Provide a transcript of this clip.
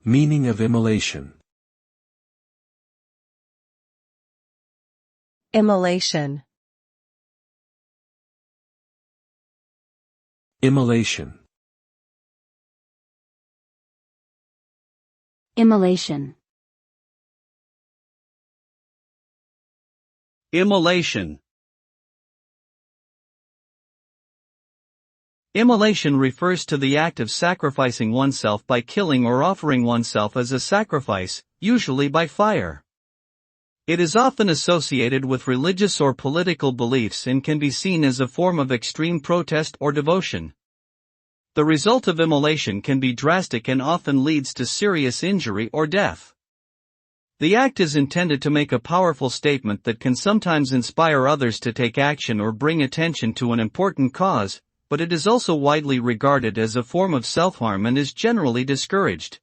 Meaning of immolation. Immolation. Immolation. Immolation. Immolation. Immolation refers to the act of sacrificing oneself by killing or offering oneself as a sacrifice, usually by fire. It is often associated with religious or political beliefs and can be seen as a form of extreme protest or devotion. The result of immolation can be drastic and often leads to serious injury or death. The act is intended to make a powerful statement that can sometimes inspire others to take action or bring attention to an important cause, but it is also widely regarded as a form of self-harm and is generally discouraged.